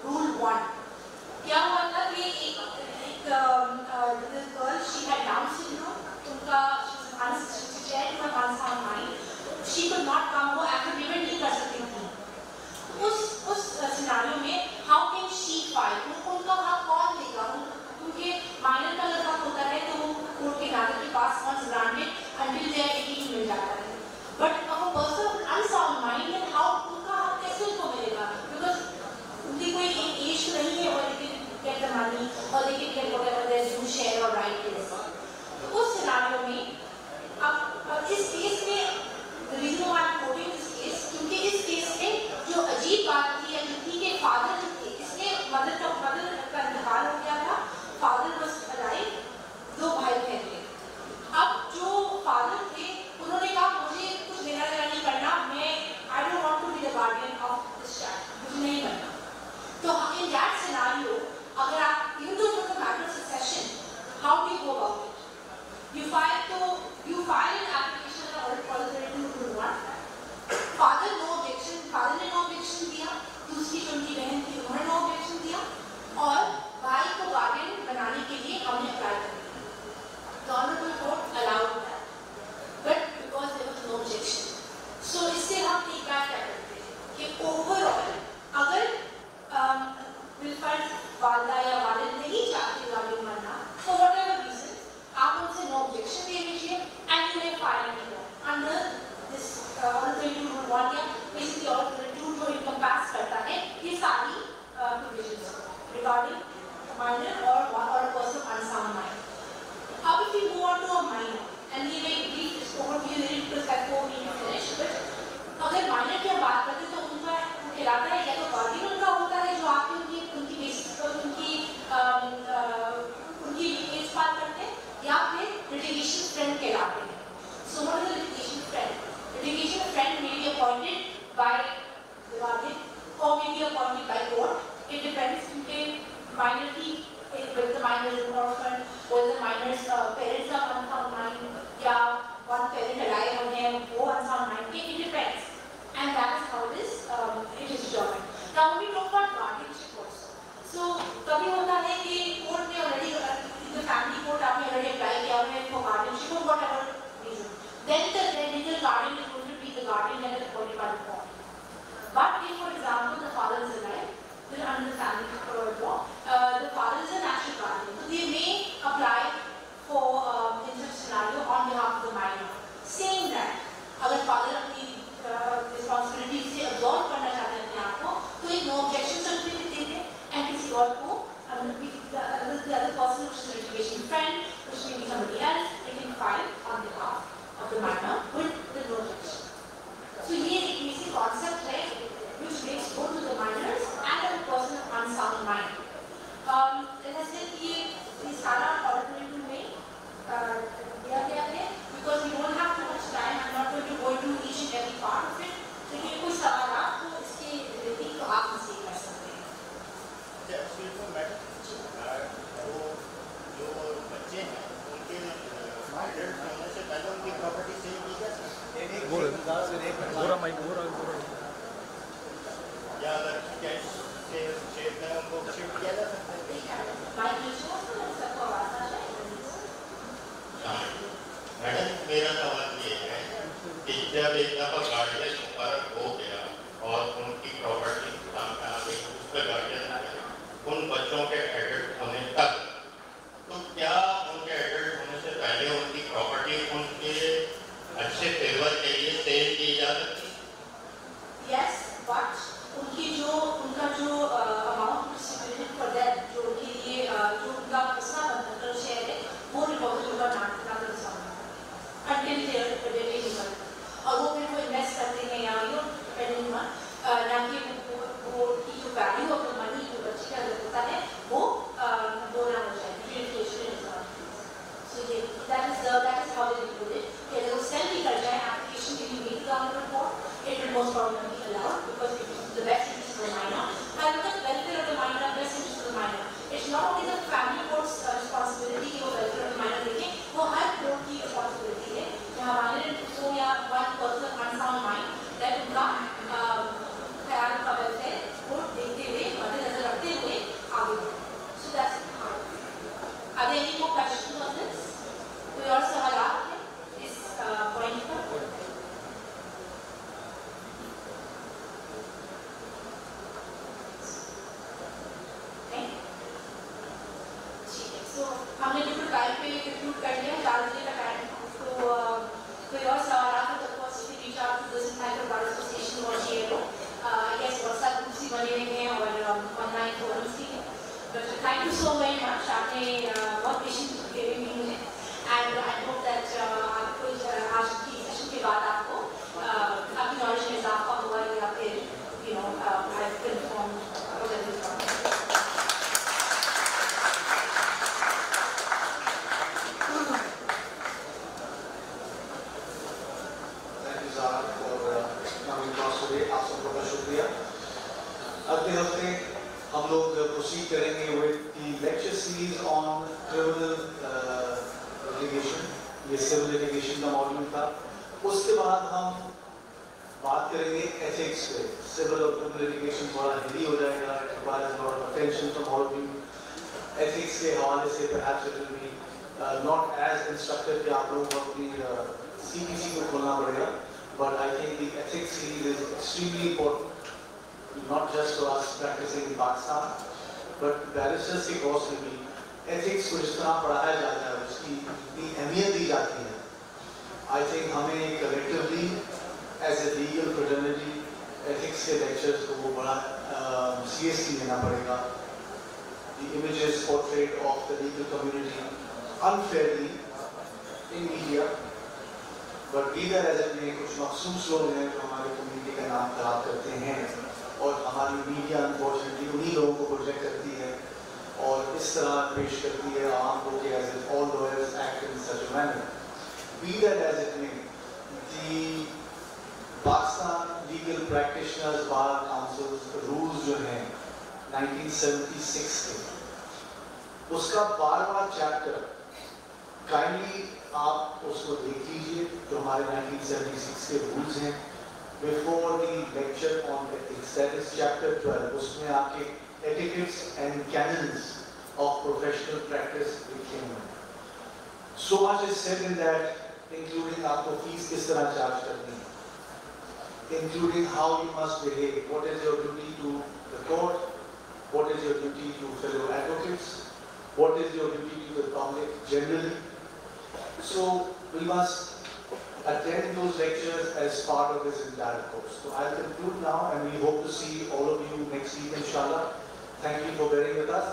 Rule 1. क्या हुआ था कि एक this girl, she had Down syndrome, उनका she had unsound mind, she could not come, वो affidavit नहीं कर सकती थी. उस सिनारियो में how can she file? उनका हक कौन देगा? उनके माइनर का अगर हक होता है तो वो कोर्ट के नागरिक के पास funds granted until they are 18 मिल जाता है. But a person with unsound mind, then how उनका हक कैसे उनको मिलेगा? Because उनकी कोई एज नहीं है और they can get the money or they can get whatever their due share or right is. तो उस सिनारियो में अब इस केस में the reason why I'm quoting this case, क्योंकि इस केस में जो अजीब बात थी या युक्ति के फादर जो थे, इसने मदर का इंतकाल हो गया था, फादर वाज अलाइव, 2 भाई बहन थे. अब जो फादर थे उन्होंने कहा मुझे कुछ लेना देना नहीं करना, मैं I don't want to be the guardian of this child, मुझे नहीं करना. तो इन दैट सिनेरियो अगर आप you do the matter of succession, how do you go about it? You file an application order for the 32 1. Father no objection, father ने no objection दिया, दूसरी जो उनकी बहन थी उन्होंने नो ऑब्जेक्शन दिया और भाई को गार्डियन बनाने के लिए हमने अप्लाई कर दिया. The Honorable Court allowed that, but because there was no objection. So इससे हम एक बात क्या करते हैं कि ओवरऑल अगर बिल्कुल वालिदा या वालिद नहीं चाहते गार्डियन बनना, for whatever reason, आप उनसे नो ऑब्जेक्शन दे दीजिए and you may file under this Order 32 Rule 1 या basically Order 32 जो encompass करता है ये सारी provisions regarding minor or a person of unsound mind. How if you go on to a minor and we may brief this overview a little because that won't be finished, but अगर minor की हम बात करते हैं तो उनका कहलाता है या तो guardian उनका होता है जो आपकी उनकी बेसिस पर उनकी केस फाइल करते हैं या फिर litigation friend कहलाते हैं. So what is a litigation friend? Litigation friend may be appointed by the guardian or may be appointed by court. It depends क्योंकि minor की whether the minor is an orphan or the minor's parents are unsound mind या one parent alive और है वो unsound mind के, it depends, and that is how it is determined. Now we talk about guardianship also. So कभी होता है कि court ने already the family court आपने already apply किया है for guardianship for whatever reason, then the legal guardian is going to be the guardian that is appointed by the court. But if for example the father is alive, then under the family law, the father is a natural guardian. So they may apply for in such scenario on behalf of the minor, saying that अगर father अपनी responsibility से absorb करना चाहते हैं अपने आप को, तो एक no objection certificate देंगे and किसी और को the other person which is a litigation friend, which may be somebody else, they can file on behalf of the minor with the no objection. So ये एक basic concept है which makes both to the minors and the person of unsound mind. As I said, ये सारा alternative में दिया गया है because we don't have too much time. I'm not going to go into each and every part of it. लेकिन कोई सवाल आप तो इसके रिलेटेड तो आप मुझसे कर सकते हैं. वो जो बच्चे हैं उनके एडल्ट होने से पहले उनकी प्रॉपर्टी सेल की जा सकती या अगर कैश से शेयर में उनको शिफ्ट किया जा सकता है. मैडम मेरा सवाल ये है कि जब एक दफा गार्डियन मुकर्रर हो गया और उनकी प्रॉपर्टी काम पे आ गई, उस पर गार्डियन आ गया, उन बच्चों के एडल्ट होने तक, तो क्या उनके एडल्ट होने से पहले उनकी प्रॉपर्टी उनके अच्छे फेवर के लिए सेल की जा सकती है? Yes, but उनका जो अमाउंट डिस्ट्रीब्यूटेड फॉर दैट जो उनके लिए जो उनका हिस्सा बनता है शेयर है वो डिपॉजिट होगा नाटक until they are eligible और वो फिर वो इन्वेस्ट करते हैं या डिपेंडिंग ऑन ना कि वो की जो वैल्यू ऑफ द मनी जो बच्चे का होता है वो बोना हो जाए इन्फ्लेशन सो ये that is how they do it. कि अगर वो सेल भी कर जाए एप्लीकेशन के लिए made down report it will most probably allowed because it is the best interest of the minor and the welfare of the minor, best interest of the minor. It's not only the family court's responsibility कि वो welfare of the minor देखें, वो हर court की responsibility है. जहाँ minor को या one person of unsound mind that उनका अगले हफ्ते हम लोग प्रोसीड करेंगे with the lecture series on criminal litigation, ये सिविल लिटिगेशन का मॉड्यूल था। उसके बाद हम बात करेंगे एथिक्स पे। सिविल और क्रिमिनल लिटिगेशन थोड़ा हेवी हो जाएगा, it requires lot of attention from all of you. Ethics के हवाले से perhaps it will be not as instructive कि आप लोगों को अपनी CPC को खोलना पड़ेगा, but I think the ethics series is extremely important, not just for us practicing in Pakistan, but barristers के course में भी ethics को जिस तरह पढ़ाया जाता है उसकी इतनी अहमियत दी जाती है। I think हमें collectively as a legal fraternity ethics के lectures को वो बड़ा seriously लेना पड़ेगा। The images portrayed of the legal community unfairly in media, but be that as it may, कुछ मखसूस लोग हैं जो हमारे कम्युनिटी का नाम खराब करते हैं और हमारी मीडिया अनफॉर्चुनेटली उन्हीं लोगों को प्रोजेक्ट करती है और इस तरह पेश करती है आम लोग के as if all lawyers act in such a manner. Be that as it may, the Pakistan Legal Practitioners Bar Council's rules जो हैं 1976 के, उसका 12वां चैप्टर काइंडली आप उसको देख लीजिए जो हमारे 1976 के रूल्स हैं। Before the lecture on ethics, that is chapter 12, उसमें आपके etiquettes and canons of professional practice लिखे हुए हैं। So much is said in that, including आपको फीस किस तरह चार्ज करनी है, including how you must behave, what is your duty to the court, what is your duty to fellow advocates, what is your duty to the public generally. So we must attend those lectures as part of this entire course. So I'll conclude now and we hope to see all of you next week inshallah. Thank you for bearing with us.